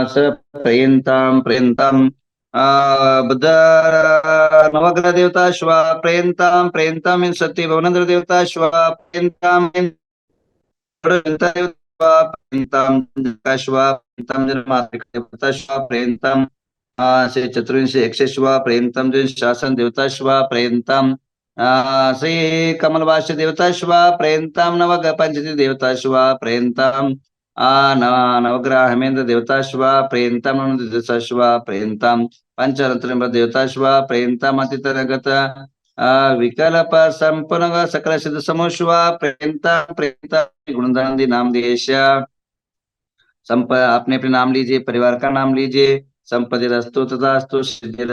स प्रियंताम प्रियंताम बुद्ध नवग्रह देवता श्व प्रियंताम प्रियंताम इन सत्य भवनेन्द्र देवता श्व प्रियंताम इन देवता प्रियंताम श्व प्रियंताम देवता श्व प्रियंताम श्री चतुर्विंश यक्षेश्व प्रियंताम जो शासन देवता श्व प्रियंताम श्री कमलवास्य देवता श्व प्रियंताम नवग पंचति देवता श्व प्रियंताम नवग्रह हेमेन्द्र देवता शिव प्रियंताम शिव प्रियंताम पंचरत्न देवता शिव प्रियंताम अतितरगत विकल्प संपन्न सकल सिद्ध समूह शिव प्रियंताम प्रियंताम गुणधनंदी नाम देश अपने अपने नाम लीजिए, परिवार का नाम लीजिए। संपत्ति रस्तु तथास्तु सिद्धि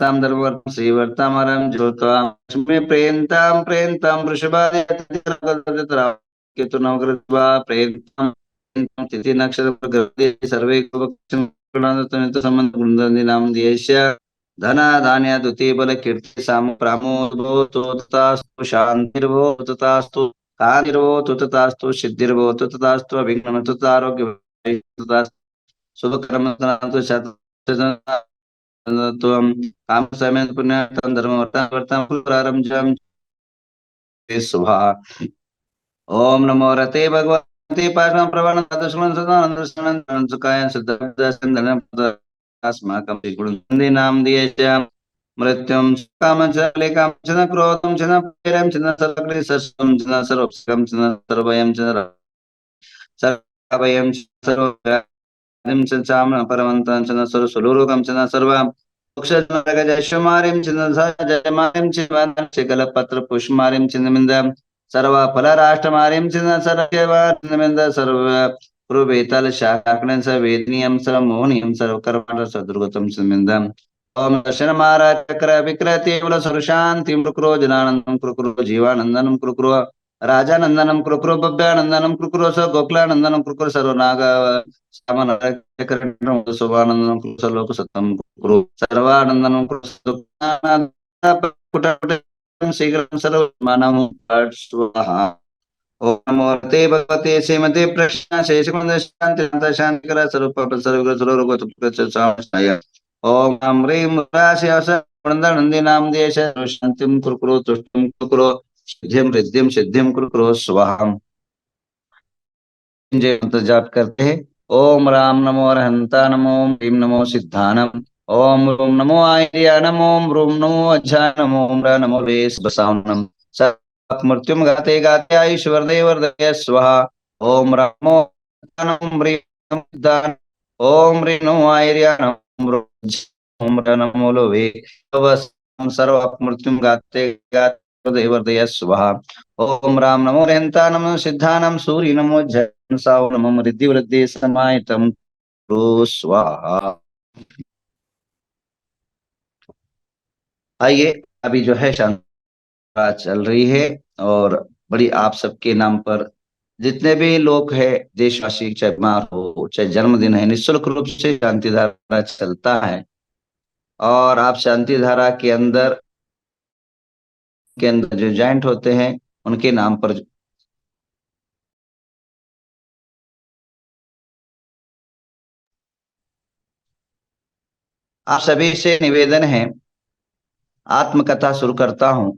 ताम धर्मवर्तम श्रीवर्तमारम ज्योताम प्रेन्ताम प्रेन्ताम वृषभाय केतु नवग्रह प्रेन्ताम तिथि नक्षत्र सर्वे संबंध गुणधनि नाम देश धन धान्य द्वितीय बल कीर्ति साम प्रामोदो तथास्तु शांतिर्भो तथास्तु कांतिर्भो तथास्तु सिद्धिर्भो तथास्तु अभिज्ञान तथा आरोग्य तथास्तु शुभ कर्म त्वं काम समय पुण्यं धर्म वर्तम प्रारंभम शुभा। ओम नमो रते भगवते पाशं प्रवण तस्मन् सदानंद सनंद सुखाय सिद्धं अस्माकं गुणवन्दी नाम दियेच मृत्युं कामं च लेकां च न क्रोधं च न पैरं च न सर्वग्रि सस्वं च न सर्वस्कं च न सर्वयं च सर्वयं सर्वं च चाम परमन्तं च न सर्वसुलोकं च न सर्वं जयशुमारिं च जयमारिं च कलपत्र पुष्पमारिं च निमिन्दं सर्व फलराष्ट्रमारिं च सर्वमिन्द सर्व पुरुवेतल शाकनं स वेदनीयं सर्व मोहनीयं सर्व कर्मण सदुर्गतं च निमिन्दं ओम दर्शन महाराज चक्र विक्रति कुल सुरशांति कुरुकुरो जनानंदम कुरुकुरो जीवानंदनम कुरुकुरो राजानंदनम कुरुकुरो बभ्यानंदनम कुरुकुरो स गोकुलानंदनम कुरुकुरो सर्वनाग सामन शोभानंदनम कुरुकुरो सर्वलोक सत्तम कुरुकुरो सर्वानंदनम कुरुकुरो शीघ्रं सर्वमानम स्वाहा। ओम नमो ते भगवते श्रीमते प्रश्न शेषकुंद शांति शांतिकर स्वरूप सर्वग्र सर्वलोक ओम नम ह्रीं वृंदानंदी नाम देश शांतिम कुरुकुरो तुष्टिम कुरुकुरो सिद्धिम रिद्धिम सिद्धिम कुरुकुरो स्वाहा। जय मंत्र जाप करते हैं। ओम राम नमो अरहंता नमो ह्रीं नमो सिद्धानम ओम रूम नमो आर्या नमो रूम नमो अज्झा नमो र नमो वेश बसावनम मृत्युम गाते गाते आयुष्वर देवर्दय स्वाहा। ओम रामो नमो ह्रीं नमो सिद्धानम ओम ह्रीं नमो आर्या नमो ओम नमो लोभे सर्व मृत्युम गाते गाते देवर्दय स्वाहा। ओम राम नमो रहंता नमो सिद्धानम सूर्य नमो जन साव नमो रिद्धि वृद्धि समाहितम स्वाहा। आइए अभी जो है शांति चल रही है और बड़ी आप सबके नाम पर जितने भी लोग हैं देशवासी चाहे बीमार हो चाहे जन्मदिन है निःशुल्क रूप से शांति धारा चलता है और आप शांति धारा के अंदर जो जॉइंट होते हैं उनके नाम पर आप सभी से निवेदन है आत्मकथा शुरू करता हूं।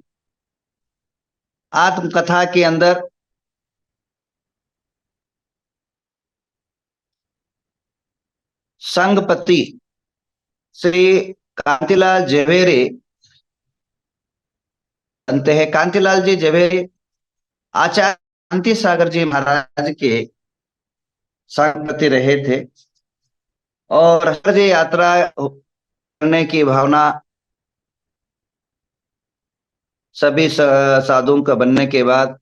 आत्मकथा के अंदर संघपति श्री कांतिलाल जवेरे बनते हैं। कांतिलाल जी जवेरे आचार्य शांति सागर जी महाराज के संघपति रहे थे और हर यात्रा करने की भावना सभी साधुओं का बनने के बाद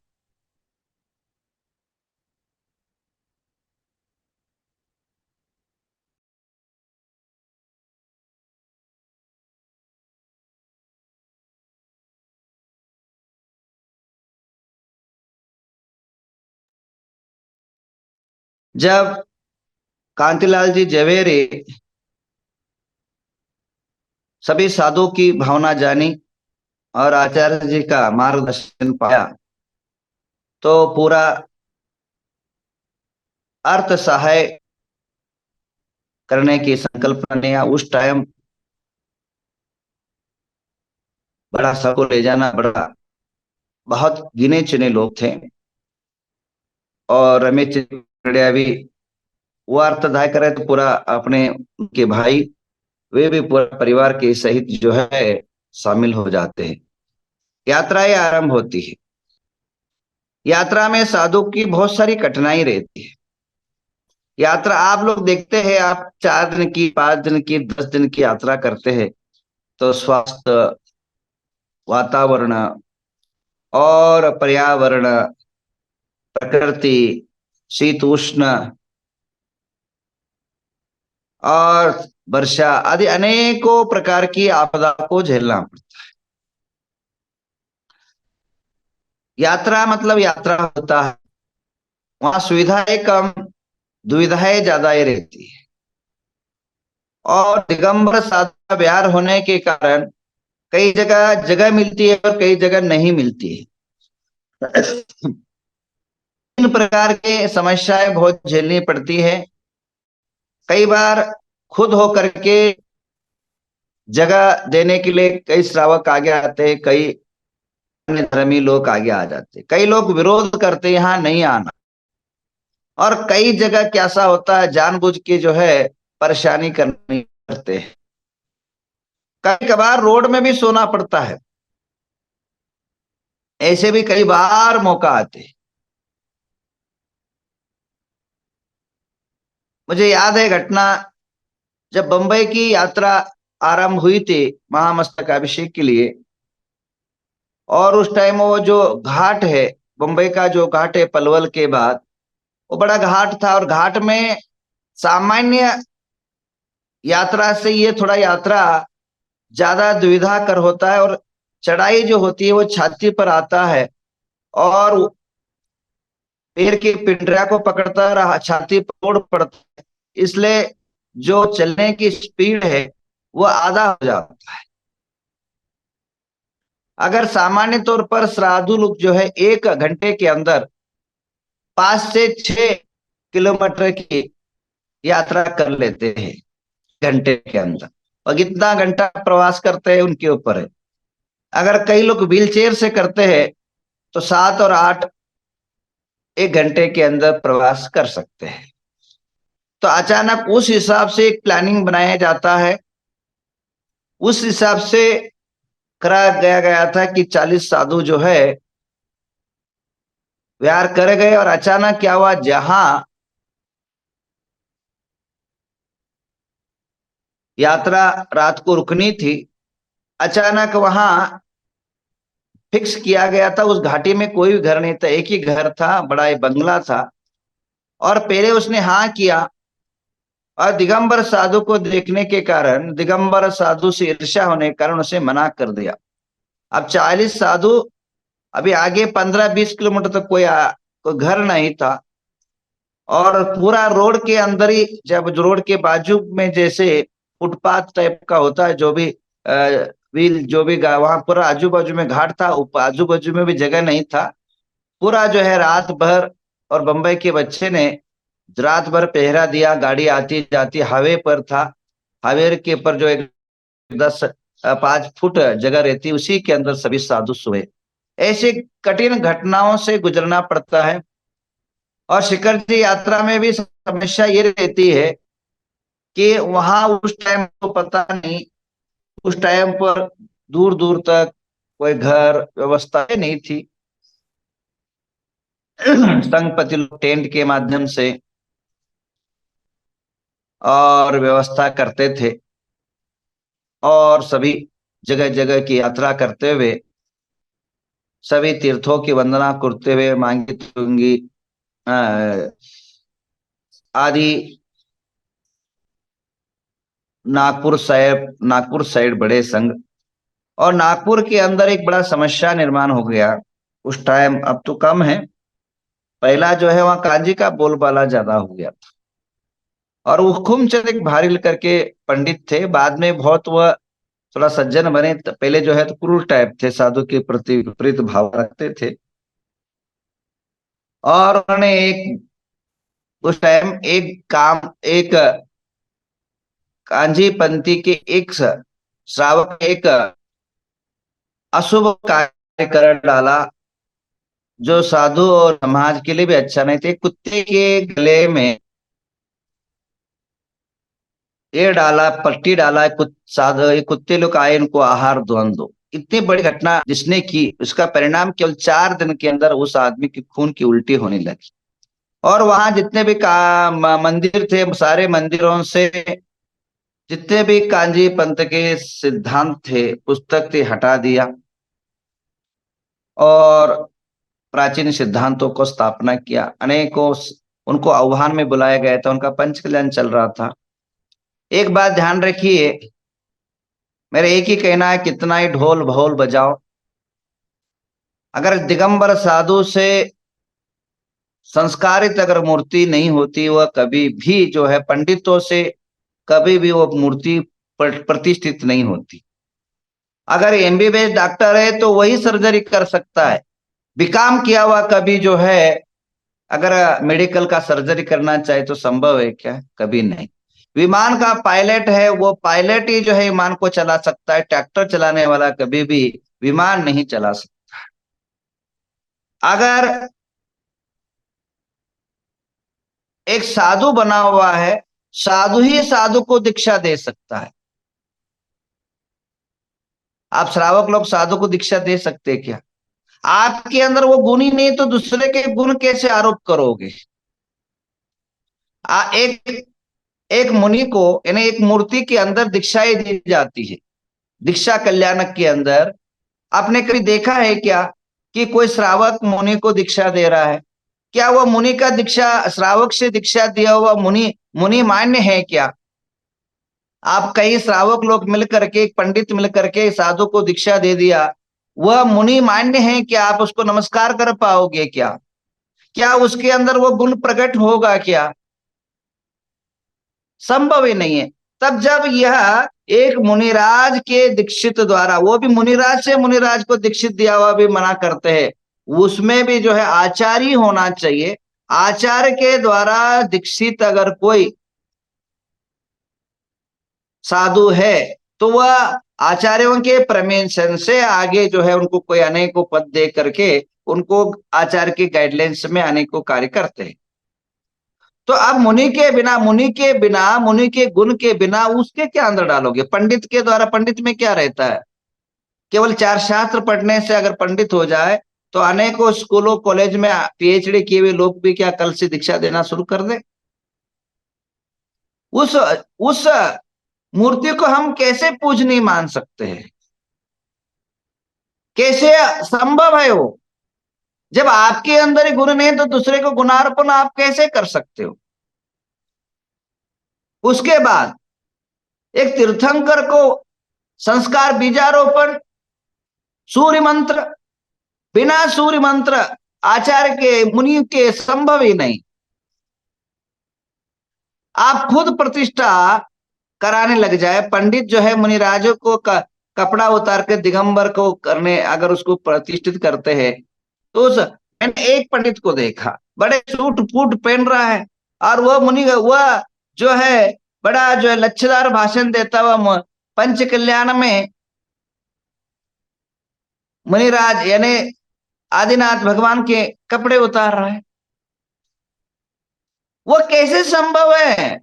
जब कांतिलाल जी जवेरे सभी साधुओं की भावना जानी और आचार्य जी का मार्गदर्शन पाया तो पूरा अर्थ सहाय करने की संकल्पना ने, या उस टाइम बड़ा सबको ले जाना, बड़ा बहुत गिने चुने लोग थे। और रमेश चिड़िया भी वो अर्थदाय करे तो पूरा अपने के भाई, वे भी पूरा परिवार के सहित जो है शामिल हो जाते हैं। यात्राएं आरंभ होती है। यात्रा में साधु की बहुत सारी कठिनाई रहती है। यात्रा आप लोग देखते हैं, आप 4 दिन की, 5 दिन की, 10 दिन की यात्रा करते हैं तो स्वास्थ्य, वातावरण और पर्यावरण, प्रकृति, शीत उष्ण और वर्षा आदि अनेकों प्रकार की आपदा को झेलना पड़ता। यात्रा मतलब यात्रा होता है, वहां सुविधाएं कम, दुविधाएं ज्यादा ही रहती है। और दिगंबर साधा विहार होने के कारण कई जगह जगह मिलती है और कई जगह नहीं मिलती है। इन प्रकार के समस्याएं बहुत झेलनी पड़ती है। कई बार खुद होकर के जगह देने के लिए कई श्रावक आगे आते हैं, कई अन्य धर्मी लोग आगे आ जाते हैं, कई लोग विरोध करते हैं यहाँ नहीं आना। और कई जगह कैसा होता है, जानबूझ के जो है परेशानी करनी करते हैं। कई कभार रोड में भी सोना पड़ता है। ऐसे भी कई बार मौका आते हैं। मुझे याद है घटना, जब बंबई की यात्रा आरंभ हुई थी महामस्तकाभिषेक के लिए, और उस टाइम वो जो घाट है, बंबई का जो घाट है पलवल के बाद, वो बड़ा घाट था। और घाट में सामान्य यात्रा से ये थोड़ा यात्रा ज्यादा दुविधा कर होता है, और चढ़ाई जो होती है वो छाती पर आता है और पैर की पिंडरा को पकड़ता रहा, छाती पर तोड़ पड़ता है। इसलिए जो चलने की स्पीड है वो आधा हो जाता है। अगर सामान्य तौर पर श्राद्धु लोग जो है 1 घंटे के अंदर 5 से 6 किलोमीटर की यात्रा कर लेते हैं, घंटे के अंदर। और कितना घंटा प्रवास करते हैं उनके ऊपर है। अगर कई लोग व्हील चेयर से करते हैं तो 7 और 8 1 घंटे के अंदर प्रवास कर सकते हैं। तो अचानक उस हिसाब से एक प्लानिंग बनाया जाता है। उस हिसाब से करा गया गया था कि 40 साधु जो है विहार कर गए। और अचानक क्या हुआ, जहां यात्रा रात को रुकनी थी, अचानक वहां फिक्स किया गया था। उस घाटी में कोई भी घर नहीं था, एक ही घर था, बड़ा एक बंगला था। और पहले उसने हाँ किया, और दिगंबर साधु को देखने के कारण, दिगंबर साधु से ईर्ष्या होने के कारण उसे मना कर दिया। अब 40 साधु, अभी आगे 15-20 किलोमीटर तक कोई घर नहीं था। और पूरा रोड के अंदर ही, जब रोड के बाजू में जैसे फुटपाथ टाइप का होता है, जो भी व्हील जो भी वहां पूरा आजू बाजू में घाट था, आजू बाजू में भी जगह नहीं था। पूरा जो है रात भर, और बंबई के बच्चे ने रात भर पहरा दिया, गाड़ी आती जाती हाईवे पर था। हाईवे के ऊपर जो एक 5 फुट जगह रहती, उसी के अंदर सभी साधु सोए। ऐसे कठिन घटनाओं से गुजरना पड़ता है। और शिखर जी यात्रा में भी समस्या ये रहती है कि वहां उस टाइम तो पता नहीं, उस टाइम पर दूर दूर तक कोई घर व्यवस्था नहीं थी। संघपति लोग टेंट के माध्यम से और व्यवस्था करते थे। और सभी जगह जगह की यात्रा करते हुए, सभी तीर्थों की वंदना करते हुए, मांगी तुंगी आदि, नागपुर साइड बड़े संघ। और नागपुर के अंदर एक बड़ा समस्या निर्माण हो गया उस टाइम, अब तो कम है। पहला जो है वहाँ काजी का बोलबाला ज्यादा हो गया था। और वो हुकुमचंद एक भारी करके पंडित थे, बाद में बहुत वह थोड़ा सज्जन बने। पहले जो है तो क्रूर टाइप थे, साधु के प्रति विपरीत भाव रखते थे। और उन्होंने उस टाइम एक कांजी पंथी के एक श्रावक एक अशुभ कार्य कर डाला, जो साधु और समाज के लिए भी अच्छा नहीं थे। कुत्ते के गले में ये डाला, पट्टी डाला, साधु ये कुत्ते लोग आए, इनको आहार दो। इतनी बड़ी घटना जिसने की, उसका परिणाम केवल 4 दिन के अंदर उस आदमी की खून की उल्टी होने लगी। और वहां जितने भी मंदिर थे, सारे मंदिरों से जितने भी कांजी पंथ के सिद्धांत थे, पुस्तक थे, हटा दिया और प्राचीन सिद्धांतों को स्थापना किया। अनेकों उनको आह्वान में बुलाया गया था, उनका पंच कल्याण चल रहा था। एक बात ध्यान रखिए, मेरा एक ही कहना है, कितना ही ढोल भोल बजाओ, अगर दिगंबर साधु से संस्कारित अगर मूर्ति नहीं होती, वह कभी भी जो है पंडितों से कभी भी वो मूर्ति प्रतिष्ठित नहीं होती। अगर एमबीबीएस डॉक्टर है तो वही सर्जरी कर सकता है, बीकॉम किया हुआ कभी जो है अगर मेडिकल का सर्जरी करना चाहे तो संभव है क्या? कभी नहीं। विमान का पायलट है, वो पायलट ही जो है विमान को चला सकता है, ट्रैक्टर चलाने वाला कभी भी विमान नहीं चला सकता। अगर एक साधु बना हुआ है, साधु ही साधु को दीक्षा दे सकता है। आप श्रावक लोग साधु को दीक्षा दे सकते हैं क्या? आपके अंदर वो गुण ही नहीं तो दूसरे के गुण कैसे आरोप करोगे? एक एक मुनि को, यानी एक मूर्ति के अंदर दीक्षाएं दी जाती है। दीक्षा कल्याणक के अंदर आपने कभी देखा है क्या कि कोई श्रावक मुनि को दीक्षा दे रहा है? क्या वह मुनि का दीक्षा, श्रावक से दीक्षा दिया हुआ मुनि मुनि मान्य है क्या? आप कई श्रावक लोग मिलकर के, एक पंडित मिलकर के साधु को दीक्षा दे दिया, वह मुनि मान्य है क्या? आप उसको नमस्कार कर पाओगे क्या? क्या उसके अंदर वो गुण प्रकट होगा क्या? संभव ही नहीं है। तब जब यह एक मुनिराज के दीक्षित द्वारा, वो भी मुनिराज से मुनिराज को दीक्षित दिया हुआ भी मना करते हैं, उसमें भी जो है आचार्य होना चाहिए। आचार्य के द्वारा दीक्षित अगर कोई साधु है तो वह आचार्यों के परमिशन से आगे जो है उनको कोई अनेकों पद दे करके उनको आचार्य के गाइडलाइंस में अनेकों कार्य करते हैं। तो अब मुनि के बिना, मुनि के बिना, मुनि के गुण के बिना उसके क्या अंदर डालोगे? पंडित के द्वारा, पंडित में क्या रहता है? केवल 4 शास्त्र पढ़ने से अगर पंडित हो जाए तो अनेकों स्कूलों कॉलेज में पीएचडी किए हुए लोग भी क्या कल से दीक्षा देना शुरू कर दे? उस मूर्ति को हम कैसे पूजनीय मान सकते हैं? कैसे संभव है वो? जब आपके अंदर ही गुण नहीं तो दूसरे को गुणार्पण आप कैसे कर सकते हो? उसके बाद एक तीर्थंकर को संस्कार बीजारोपण, सूर्य मंत्र, बिना सूर्य मंत्र आचार्य के, मुनि के संभव ही नहीं। आप खुद प्रतिष्ठा कराने लग जाए, पंडित जो है मुनिराजों को कपड़ा उतार के दिगंबर को करने अगर उसको प्रतिष्ठित करते हैं तो मैंने एक पंडित को देखा, बड़े सूट फूट पहन रहा है और वह मुनि, वह जो है बड़ा जो है लच्छेदार भाषण देता हुआ पंच कल्याण में मुनिराज यानी आदिनाथ भगवान के कपड़े उतार रहा है। वो कैसे संभव है?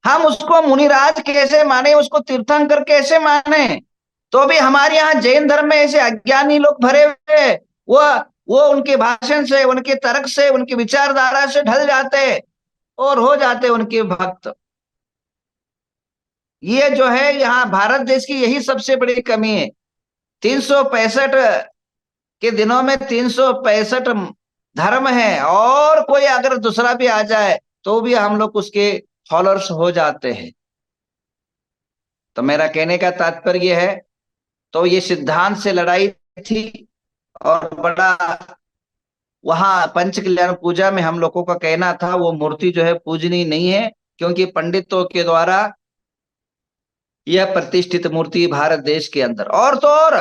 हम उसको मुनिराज कैसे माने, उसको तीर्थंकर कैसे माने? तो भी हमारे यहाँ जैन धर्म में ऐसे अज्ञानी लोग भरे हुए हैं, वो उनके भाषण से, उनके तर्क से, उनकी विचारधारा से ढल जाते हैं और हो जाते उनके भक्त। ये जो है यहाँ भारत देश की यही सबसे बड़ी कमी है। 365 के दिनों में 365 धर्म है और कोई अगर दूसरा भी आ जाए तो भी हम लोग उसके फॉलोअर्स हो जाते हैं। तो मेरा कहने का तात्पर्य है, तो ये सिद्धांत से लड़ाई थी और बड़ा वहां पंच कल्याण पूजा में हम लोगों का कहना था वो मूर्ति जो है पूजनीय नहीं है, क्योंकि पंडितों के द्वारा यह प्रतिष्ठित मूर्ति भारत देश के अंदर। और तो और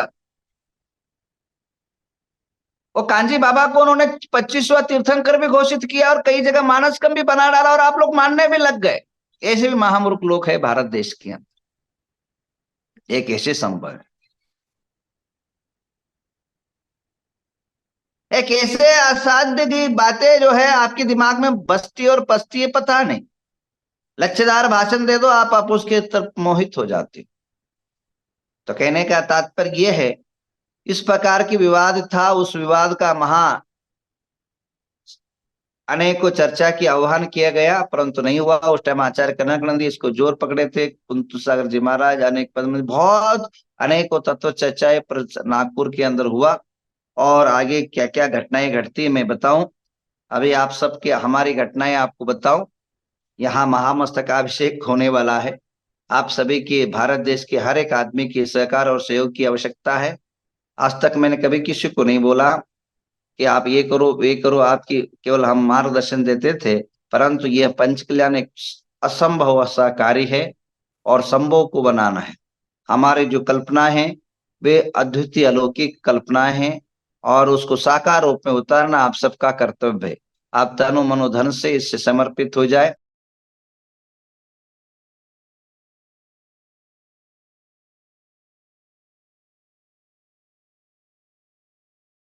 वो कांजी बाबा को उन्होंने 25वां तीर्थंकर भी घोषित किया और कई जगह मानसकम भी बना डाला और आप लोग मानने भी लग गए। ऐसे भी महामूर्ख लोग है भारत देश के अंदर, एक ऐसे संभव है, एक ऐसे असाध्य की बातें जो है आपके दिमाग में बसती और पसती है, पता नहीं। लच्छेदार भाषण दे दो आप उसके तरफ मोहित हो जाते हो। तो कहने का तात्पर्य यह है, इस प्रकार की विवाद था, उस विवाद का महा अनेकों चर्चा की आह्वान किया गया, परंतु नहीं हुआ। उस टाइम आचार्य कनक नंदी इसको जोर पकड़े थे, कुंतु सागर जी महाराज, अनेक पद में बहुत अनेकों तत्व चर्चाएं नागपुर के अंदर हुआ। और आगे क्या क्या घटनाएं घटती है मैं बताऊं। अभी आप सबके हमारी घटनाएं आपको बताऊं। यहाँ महामस्तकाभिषेक होने वाला है। आप सभी के, भारत देश के हर एक आदमी की सहकार और सहयोग की आवश्यकता है। आज तक मैंने कभी किसी को नहीं बोला कि आप ये करो वे करो, आपकी केवल हम मार्गदर्शन देते थे। परंतु यह पंच कल्याण एक असंभव सा कार्य है और संभव को बनाना है। हमारी जो कल्पना है वे अद्वितीय अलौकिक कल्पनाएं हैं और उसको साकार रूप में उतारना आप सबका कर्तव्य है। आप तनो मनो धन से इससे समर्पित हो जाए।